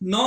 9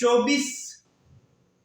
24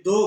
2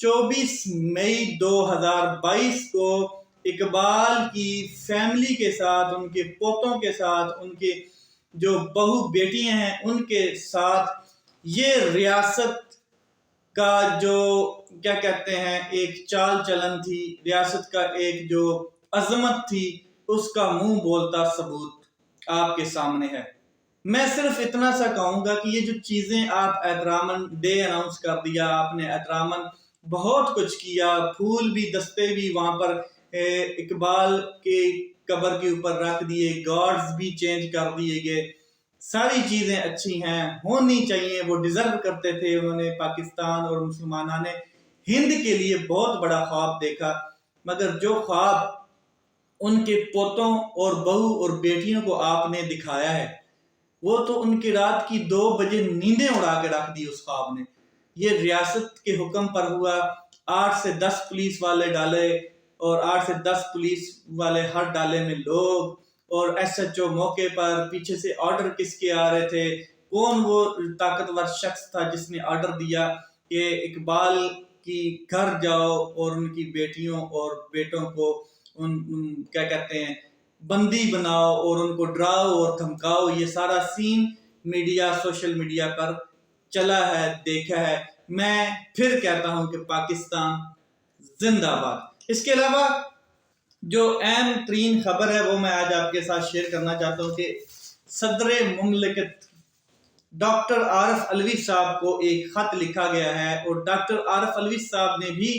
24 مئی 2022 کو اقبال کی فیملی کے ساتھ، ان کے پوتوں کے ساتھ، ان کے جو بہو بیٹیاں ہیں ان کے ساتھ یہ ریاست کا جو کیا کہتے ہیں ایک چال چلن تھی، ریاست کا ایک جو عظمت تھی، اس کا منہ بولتا ثبوت آپ کے سامنے ہے۔ میں صرف اتنا سا کہوں گا کہ یہ جو چیزیں آپ احتراماً ڈے اناؤنس کر دیا، آپ نے احتراماً بہت کچھ کیا، پھول بھی دستے بھی وہاں پر اقبال کے قبر کے اوپر رکھ دیے، گارڈز بھی چینج کر دیے گئے، ساری چیزیں اچھی ہیں، ہونی چاہیے، وہ ڈیزرو کرتے تھے۔ انہوں نے پاکستان اور مسلمانوں نے ہند کے لیے بہت بڑا خواب دیکھا، مگر جو خواب ان کے پوتوں اور بہو اور بیٹیوں کو آپ نے دکھایا ہے، وہ تو ان کی رات کی 2 بجے نیندیں اڑا کے رکھ دی اس خواب نے۔ یہ ریاست کے حکم پر ہوا، 8 سے 10 پولیس والے ڈالے، اور 8 سے 10 پولیس والے ہر ڈالے میں لوگ، اور ایس ایچ او موقع پر، پیچھے سے آرڈر کس کے آ رہے تھے، کون وہ طاقتور شخص تھا جس نے آرڈر دیا کہ اقبال کی گھر جاؤ اور ان کی بیٹیوں اور بیٹوں کو کیا کہتے ہیں بندی بناؤ اور ان کو ڈراؤ اور دھمکاؤ۔ یہ سارا سین میڈیا، سوشل میڈیا پر چلا ہے، دیکھا ہے۔ میں پھر کہتا ہوں کہ پاکستان زندہ باد۔ اس کے علاوہ جو اہم ترین خبر ہے وہ میں آج آپ کے ساتھ شیئر کرنا چاہتا ہوں کہ صدر مملکت ڈاکٹر عارف علوی صاحب کو ایک خط لکھا گیا ہے، اور ڈاکٹر عارف علوی صاحب نے بھی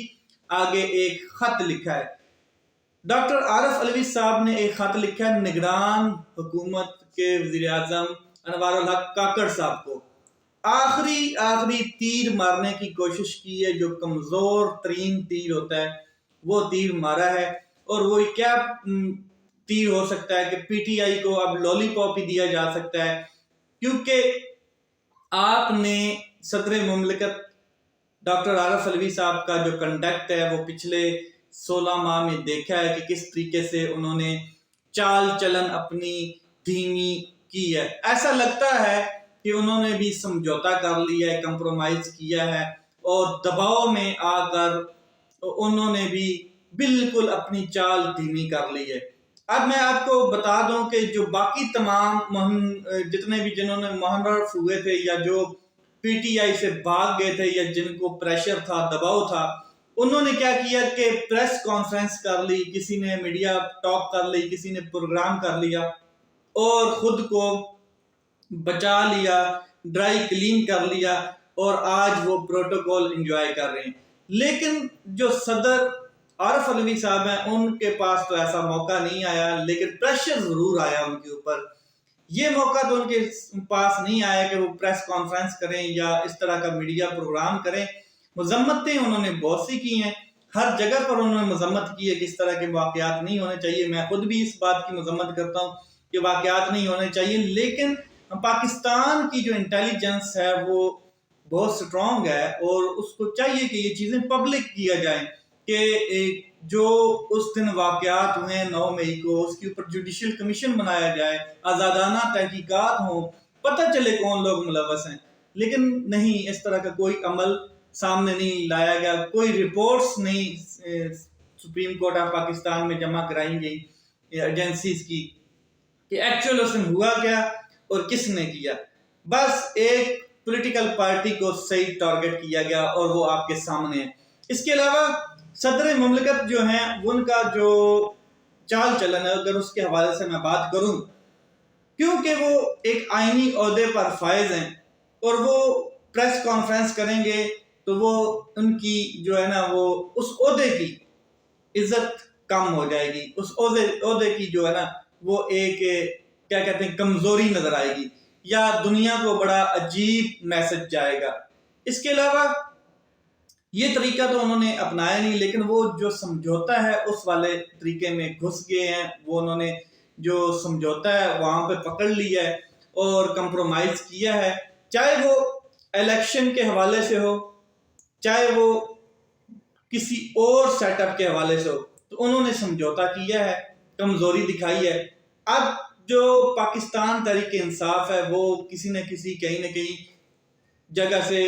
آگے ایک خط لکھا ہے۔ ڈاکٹر عارف علوی صاحب نے ایک خط لکھا ہے نگران حکومت کے وزیر اعظم انوار الحق کاکڑ صاحب کو۔ آخری تیر مارنے کی کوشش کی ہے، جو کمزور ترین تیر ہوتا ہے وہ تیر مارا ہے، اور وہ کیا تیر ہو سکتا ہے کہ پی ٹی آئی کو اب لولی پاپ ہی دیا جا سکتا ہے، کیونکہ آپ نے صدر مملکت ڈاکٹر عارف علوی صاحب کا جو کنڈکٹ ہے وہ پچھلے 16 ماہ میں دیکھا ہے کہ کس طریقے سے انہوں نے چال چلن اپنی دھیمی کی ہے۔ ایسا لگتا ہے کہ انہوں نے بھی سمجھوتا کر لیا ہے، کمپرومائز کیا ہے، اور دباؤ میں آ کر انہوں نے بھی بالکل اپنی چال دھیمی کر لی ہے۔ اب میں آپ کو بتا دوں کہ جو باقی تمام جتنے بھی جنہوں نے محرف ہوئے تھے یا جو پی ٹی آئی سے بھاگ گئے تھے یا جن کو پریشر تھا، دباؤ تھا، انہوں نے کیا کیا کہ پریس کانفرنس کر لی، کسی نے میڈیا ٹاک کر لی، کسی نے پروگرام کر لیا اور خود کو بچا لیا، ڈرائی کلین کر لیا، اور آج وہ پروٹوکول انجوائے کر رہے ہیں۔ لیکن جو صدر عارف علوی صاحب ہیں ان کے پاس تو ایسا موقع نہیں آیا، لیکن پریشر ضرور آیا ان کے اوپر۔ یہ موقع تو ان کے پاس نہیں آیا کہ وہ پریس کانفرنس کریں یا اس طرح کا میڈیا پروگرام کریں۔ مذمتیں انہوں نے بہت سی کی ہیں، ہر جگہ پر انہوں نے مذمت کی ہے کہ اس طرح کے واقعات نہیں ہونے چاہیے۔ میں خود بھی اس بات کی مذمت کرتا ہوں کہ واقعات نہیں ہونے چاہیے، لیکن پاکستان کی جو انٹیلیجنس ہے وہ بہت سٹرونگ ہے، اور اس کو چاہیے کہ یہ چیزیں پبلک کیا جائیں کہ جو اس دن واقعات ہوئے 9 مئی کو، اس کے اوپر جوڈیشل کمیشن بنایا جائے، آزادانہ تحقیقات ہوں، پتہ چلے کون لوگ ملوث ہیں۔ لیکن نہیں، اس طرح کا کوئی عمل سامنے نہیں لایا گیا، کوئی رپورٹس نہیں سپریم کورٹ آف پاکستان میں جمع کرائی گئی ایجنسیز کی کہ ایکچوئل اس دن ہوا کیا اور کس نے کیا۔ بس ایک پولیٹیکل پارٹی کو صحیح ٹارگٹ کیا گیا اور وہ آپ کے سامنے ہے۔ اس کے علاوہ صدر مملکت جو ہیں ان کا جو چال چلن ہے، اگر اس کے حوالے سے میں بات کروں، کیونکہ وہ ایک آئینی عہدے پر فائز ہیں اور وہ پریس کانفرنس کریں گے تو وہ ان کی جو ہے نا وہ اس عہدے کی عزت کم ہو جائے گی، اس عہدے کی جو ہے نا وہ ایک کیا کہتے ہیں کمزوری نظر آئے گی، یا دنیا کو بڑا عجیب میسج جائے گا۔ اس کے علاوہ یہ طریقہ تو انہوں نے اپنایا نہیں، لیکن وہ جو سمجھوتا ہے اس والے طریقے میں گھس گئے ہیں۔ وہ انہوں نے جو سمجھوتا ہے وہاں پہ پکڑ لیا ہے اور کمپرومائز کیا ہے، چاہے وہ الیکشن کے حوالے سے ہو، چاہے وہ کسی اور سیٹ اپ کے حوالے سے ہو، تو انہوں نے سمجھوتا کیا ہے، کمزوری دکھائی ہے۔ اب جو پاکستان تحریک انصاف ہے وہ کسی نہ کسی کہیں نہ کہیں جگہ سے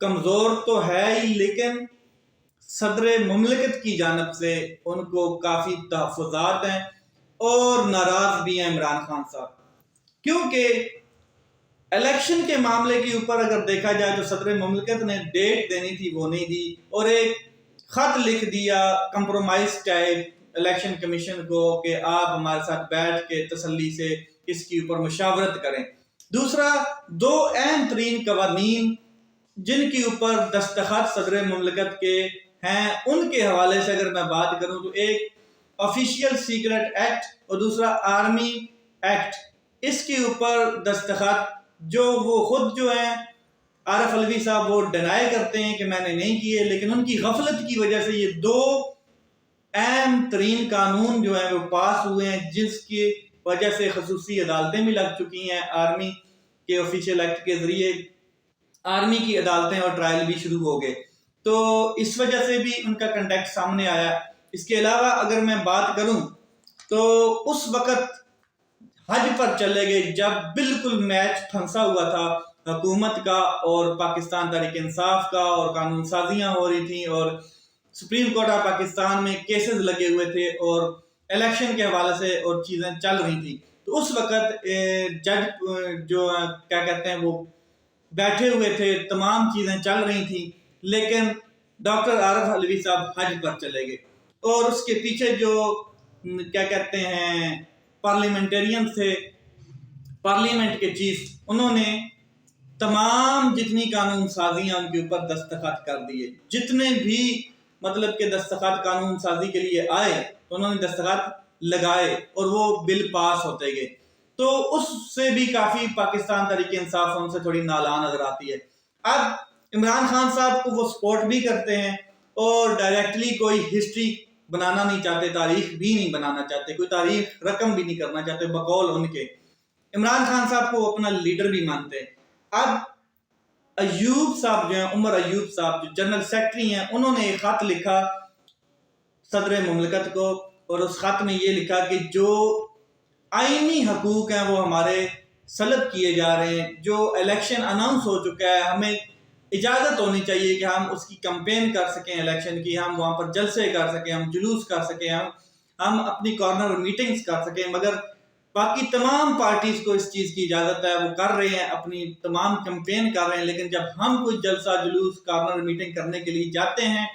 کمزور تو ہے ہی، لیکن صدر مملکت کی جانب سے ان کو کافی تحفظات ہیں اور ناراض بھی ہیں عمران خان صاحب، کیونکہ الیکشن کے معاملے کے اوپر اگر دیکھا جائے تو صدر مملکت نے ڈیٹ دینی تھی وہ نہیں دی، اور ایک خط لکھ دیا کمپرومائز ٹائپ الیکشن کمیشن کو کہ آپ ہمارے ساتھ بیٹھ کے تسلی سے اس کے اوپر مشاورت کریں۔ دوسرا، دو اہم ترین قوانین جن کے اوپر دستخط صدر مملکت کے ہیں ان کے حوالے سے اگر میں بات کروں تو ایک آفیشیل سیکرٹ ایکٹ اور دوسرا آرمی ایکٹ، اس کے اوپر دستخط جو وہ خود جو ہیں عارف علوی صاحب وہ ڈینائی کرتے ہیں کہ میں نے نہیں کیے، لیکن ان کی غفلت کی وجہ سے یہ دو اہم ترین قانون جو ہیں وہ پاس ہوئے ہیں، جس کی وجہ سے خصوصی عدالتیں بھی لگ چکی ہیں۔ آرمی کے آفیشیل ایکٹ کے ذریعے آرمی کی عدالتیں اور ٹرائل بھی شروع ہو گئے، تو اس وجہ سے بھی ان کا کنٹیکٹ سامنے آیا۔ اس کے علاوہ اگر میں بات کروں تو اس وقت حج پر چلے گئے جب بالکل میچ پھنسا ہوا تھا حکومت کا اور پاکستان تحریک انصاف کا، اور قانون سازیاں ہو رہی تھیں اور سپریم کورٹ آف پاکستان میں کیسز لگے ہوئے تھے اور الیکشن کے حوالے سے اور چیزیں چل رہی تھیں، تو اس وقت جج جو کیا کہتے ہیں وہ بیٹھے ہوئے تھے، تمام چیزیں چل رہی تھیں، لیکن ڈاکٹر عارف علوی صاحب حج پر چلے گئے، اور اس کے پیچھے جو کیا کہتے ہیں پارلیمنٹرین تھے، پارلیمنٹ کے چیف، انہوں نے تمام جتنی قانون سازیاں ان کے اوپر دستخط کر دیے، جتنے بھی مطلب کہ دستخط قانون سازی کے لیے آئے تو انہوں نے دستخط لگائے اور وہ بل پاس ہوتے گئے، تو اس سے بھی کافی پاکستان تحریک انصاف ان سے تھوڑی نالاں نظر آتی ہے۔ اب عمران خان صاحب کو وہ سپورٹ بھی کرتے ہیں اور ڈائریکٹلی کوئی ہسٹری بنانا نہیں چاہتے، تاریخ بھی نہیں بنانا چاہتے، کوئی تاریخ رقم بھی نہیں کرنا چاہتے، بقول ان کے عمران خان صاحب کو اپنا لیڈر بھی مانتے ہیں۔ اب ایوب صاحب جو ہیں، عمر ایوب صاحب جو جنرل سیکرٹری ہیں، انہوں نے ایک خط لکھا صدر مملکت کو، اور اس خط میں یہ لکھا کہ جو آئینی حقوق ہیں وہ ہمارے سلب کیے جا رہے ہیں، جو الیکشن اناؤنس ہو چکا ہے، ہمیں اجازت ہونی چاہیے کہ ہم اس کی کمپین کر سکیں الیکشن کی، ہم وہاں پر جلسے کر سکیں، ہم جلوس کر سکیں، ہم اپنی کارنر میٹنگز کر سکیں، مگر باقی تمام پارٹیز کو اس چیز کی اجازت ہے، وہ کر رہے ہیں، اپنی تمام کمپین کر رہے ہیں، لیکن جب ہم کوئی جلسہ جلوس کارنر میٹنگ کرنے کے لیے جاتے ہیں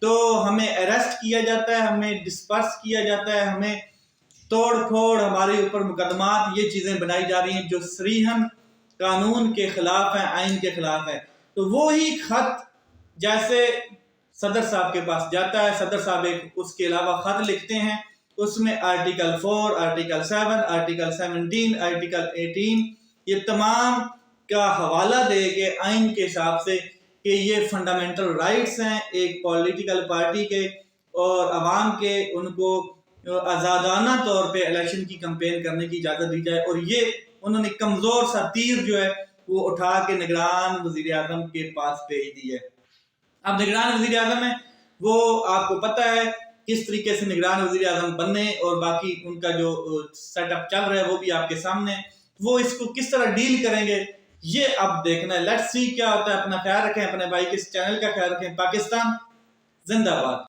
تو ہمیں اریسٹ کیا جاتا ہے، ہمیں ڈسپرس کیا جاتا ہے، ہمیں توڑ پھوڑ، ہمارے اوپر مقدمات، یہ چیزیں بنائی جا رہی ہیں جو صریحاً قانون کے خلاف ہیں، آئین کے خلاف ہے۔ تو وہی خط جیسے صدر صاحب کے پاس جاتا ہے، صدر صاحب ایک اس کے علاوہ خط لکھتے ہیں، اس میں آرٹیکل 4، آرٹیکل 7، آرٹیکل 17، آرٹیکل 18 یہ تمام کا حوالہ دے کے آئین کے حساب سے کہ یہ فنڈامنٹل رائٹس ہیں ایک پولیٹیکل پارٹی کے اور عوام کے، ان کو آزادانہ طور پہ الیکشن کی کمپین کرنے کی اجازت دی جائے، اور یہ انہوں نے کمزور سا تیر جو ہے وہ اٹھا کے نگران وزیر اعظم کے پاس بھیج دی ہے۔ اب نگران وزیر اعظم ہے، وہ آپ کو پتہ ہے کس طریقے سے نگران وزیر اعظم بننے اور باقی ان کا جو سیٹ اپ چل رہا ہے وہ بھی آپ کے سامنے ہے، وہ اس کو کس طرح ڈیل کریں گے یہ اب دیکھنا ہے۔ لیٹس سی کیا ہوتا ہے۔ اپنا خیال رکھیں، اپنے بھائی کے اس چینل کا خیال رکھیں۔ پاکستان زندہ باد۔